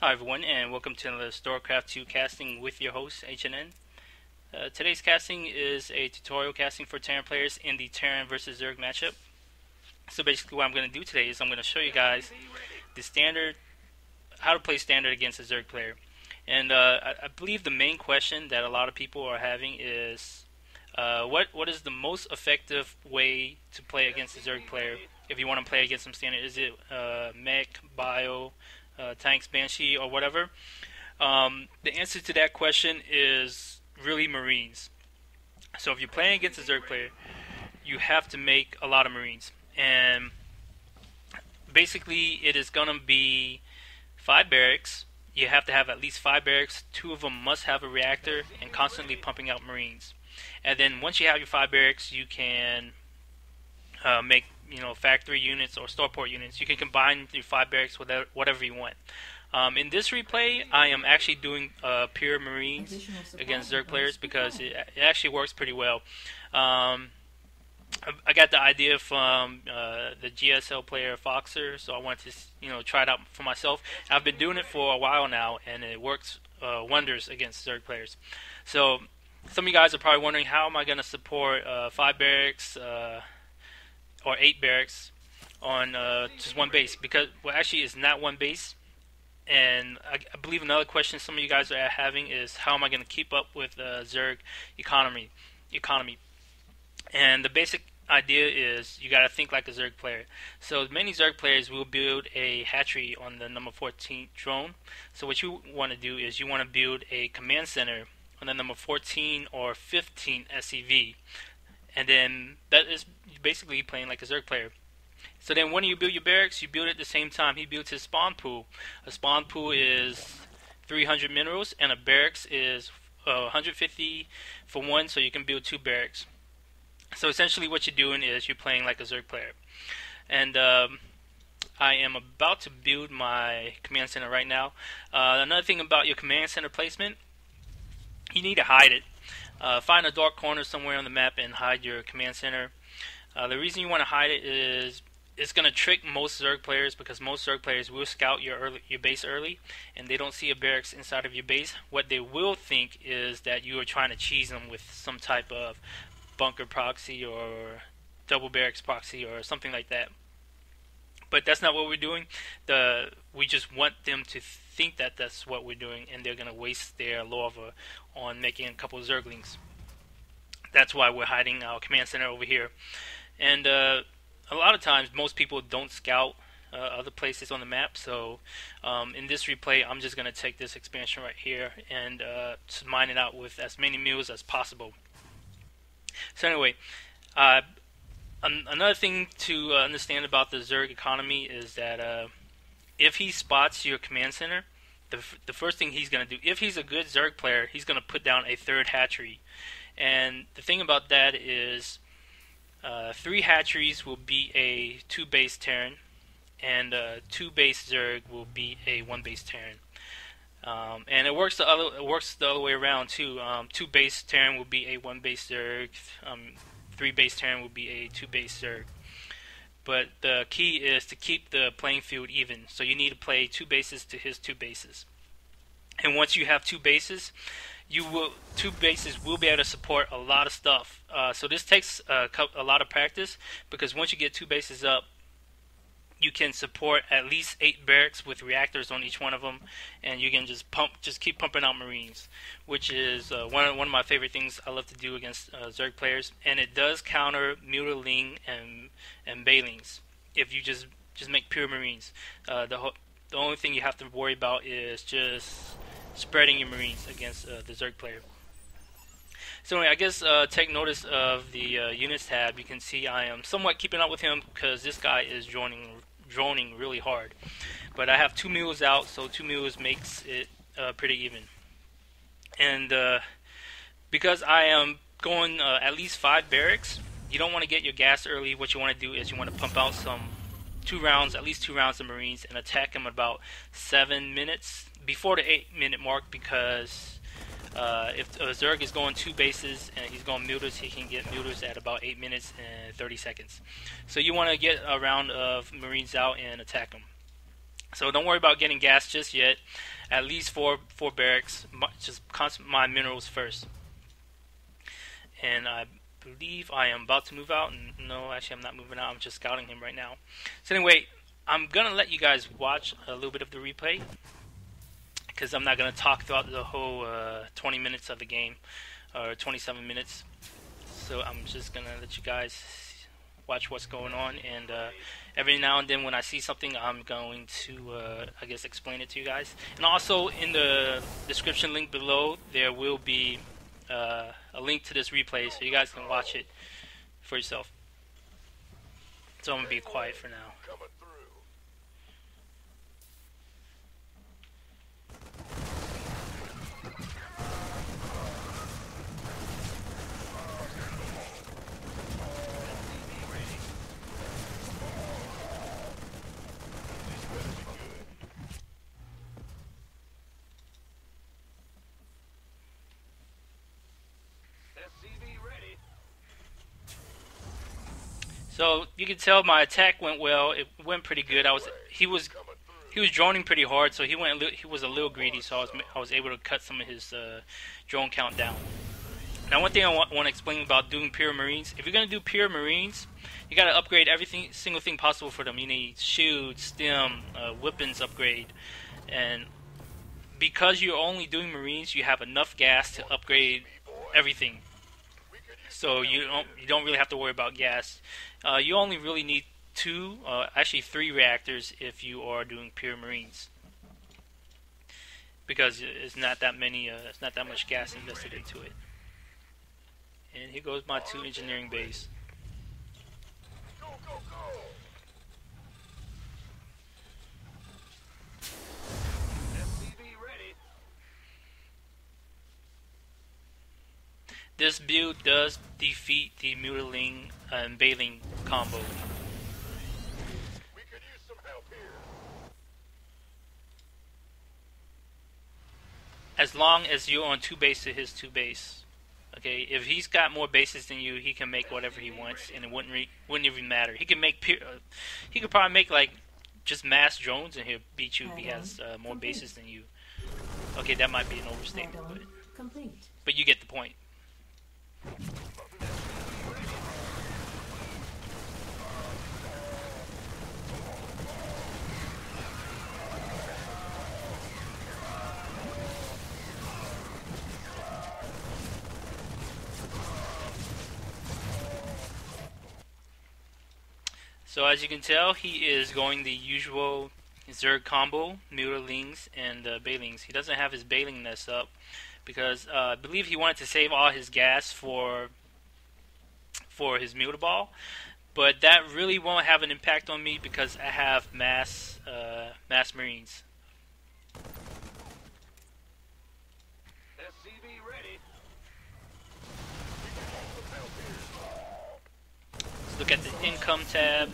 Hi everyone, and welcome to another StoreCraft 2 casting with your host, HNN. Today's casting is a tutorial casting for Terran players in the Terran versus Zerg matchup. So basically what I'm going to do today is I'm going to show you guys the standard, how to play standard against a Zerg player. And I believe the main question that a lot of people are having is what is the most effective way to play against a Zerg player if you want to play against some standard? Is it mech, bio, tanks, banshee, or whatever? The answer to that question is really Marines. So if you're playing against a Zerg player, you have to make a lot of Marines. And basically, it is going to be 5 barracks. You have to have at least 5 barracks. 2 of them must have a reactor and constantly pumping out Marines. And then once you have your 5 barracks, you can make factory units or starport units. You can combine your 5 barracks with whatever you want. In this replay, I am actually doing pure Marines against Zerg players because it actually works pretty well. I got the idea from the GSL player Foxer, so I wanted to try it out for myself. I've been doing it for a while now, and it works wonders against Zerg players. So some of you guys are probably wondering, how am I going to support 5 barracks or 8 barracks on just one base? Because, well, actually it's not one base. And I believe another question some of you guys are having is, how am I going to keep up with Zerg economy? And the basic idea is you got to think like a Zerg player. So many Zerg players will build a hatchery on the number 14 drone. So what you want to do is you want to build a command center on the number 14 or 15 SCV. And then that is basically playing like a Zerg player. So then when you build your barracks, you build it at the same time he builds his spawn pool. A spawn pool is 300 minerals, and a barracks is 150 for one, so you can build 2 barracks. So essentially what you're doing is you're playing like a Zerg player. And I am about to build my command center right now. Another thing about your command center placement, you need to hide it. Find a dark corner somewhere on the map and hide your command center. The reason you want to hide it is it's going to trick most Zerg players, because most Zerg players will scout your base early, and they don't see a barracks inside of your base. What they will think is that you are trying to cheese them with some type of bunker proxy or double barracks proxy or something like that. But that's not what we're doing. We just want them to think that that's what we're doing, and they're going to waste their lava on making a couple of Zerglings. That's why we're hiding our command center over here. And a lot of times most people don't scout other places on the map, so in this replay I'm just going to take this expansion right here and just mine it out with as many mules as possible. So anyway, another thing to understand about the Zerg economy is that if he spots your command center, the first thing he's going to do, if he's a good Zerg player, he's going to put down a 3rd hatchery. And the thing about that is 3 hatcheries will be a 2 base Terran, and 2 base Zerg will be a 1 base Terran. And it works the other way around too. 2 base Terran will be a 1 base Zerg. 3 base Terran will be a 2 base Zerg. But the key is to keep the playing field even. So you need to play 2 bases to his 2 bases. And once you have 2 bases, 2 bases will be able to support a lot of stuff. So this takes a lot of practice, because once you get 2 bases up, you can support at least 8 barracks with reactors on each one of them, and you can just keep pumping out Marines, which is one of my favorite things I love to do against Zerg players. And it does counter mutiling and Bailings if you just make pure Marines. The only thing you have to worry about is just spreading your Marines against the Zerg player. So anyway, I guess take notice of the units tab. You can see I am somewhat keeping up with him because this guy is droning really hard. But I have 2 mules out, so 2 mules makes it pretty even. And because I am going at least 5 barracks, you don't want to get your gas early. What you want to do is you want to pump out at least 2 rounds of Marines, and attack him about 7 minutes before the 8-minute mark, because if Zerg is going 2 bases and he's going muters, he can get muters at about 8 minutes and 30 seconds. So you want to get a round of Marines out and attack them. So don't worry about getting gas just yet. At least four barracks. Just concentrate my minerals first. And I believe I am about to move out. And no, actually I'm not moving out. I'm just scouting him right now. So anyway, I'm gonna let you guys watch a little bit of the replay, because I'm not gonna talk throughout the whole 20 minutes of the game, or 27 minutes. So I'm just gonna let you guys watch what's going on, and every now and then when I see something, I'm going to I guess explain it to you guys. And also in the description link below, there will be a link to this replay, so you guys can watch it for yourself. So I'm gonna be quiet for now. So you can tell my attack went well. It went pretty good. He was droning pretty hard, so he was a little greedy. So I was able to cut some of his drone count down. Now, one thing I want to explain about doing pure Marines: if you're gonna do pure Marines, you gotta upgrade single thing possible for them. You need shield, stem, weapons upgrade, and because you're only doing Marines, you have enough gas to upgrade everything. So you don't really have to worry about gas. You only really need actually three reactors if you are doing pure Marines, because it's not that much gas invested into it. And here goes my 2 engineering base. This build does defeat the mutilating and baling combo. We could use some help here. As long as you're on 2 base to his 2 base. Okay, if he's got more bases than you, he can make whatever he wants, and it wouldn't even matter. He could probably make like just mass drones, and he'll beat you if he has more bases than you. Okay, that might be an overstatement, but you get the point. So as you can tell, he is going the usual Zerg combo, Muralings and Balings. He doesn't have his Baling nest up because I believe he wanted to save all his gas for his Mutable, but that really won't have an impact on me because I have mass Marines. Let's look at the income tab.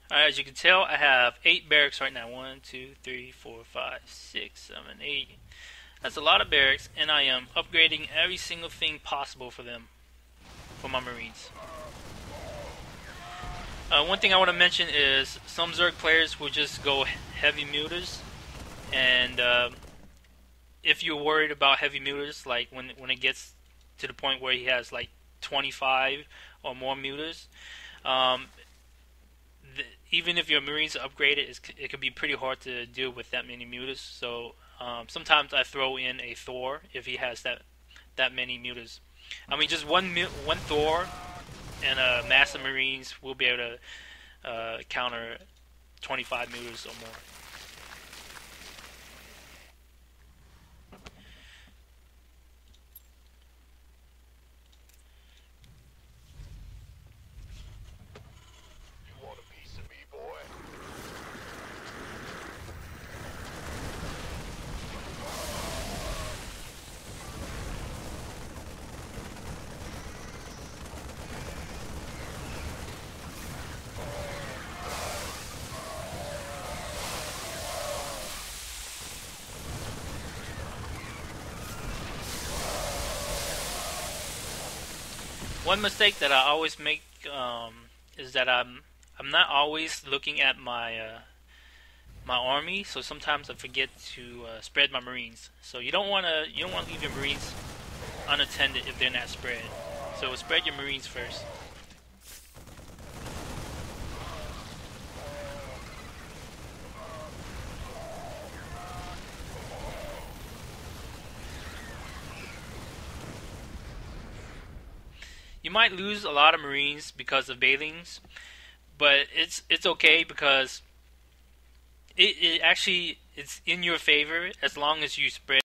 Alright, as you can tell, I have 8 barracks right now. 1, 2, 3, 4, 5, 6, 7, 8. That's a lot of barracks, and I am upgrading every single thing possible for them, for my Marines. One thing I want to mention is some Zerg players will just go heavy muters, and if you're worried about heavy muters, like when it gets to the point where he has like 25 or more muters, even if your Marines are upgraded, it can be pretty hard to deal with that many muters. So sometimes I throw in a Thor if he has that many muters. I mean, just one Thor and a mass of Marines will be able to counter 25 muters or more. One mistake that I always make is that I'm not always looking at my army, so sometimes I forget to spread my Marines. So you don't want to leave your Marines unattended if they're not spread. So spread your Marines first. You might lose a lot of Marines because of bailings, but it's okay because it actually it's in your favor as long as you spread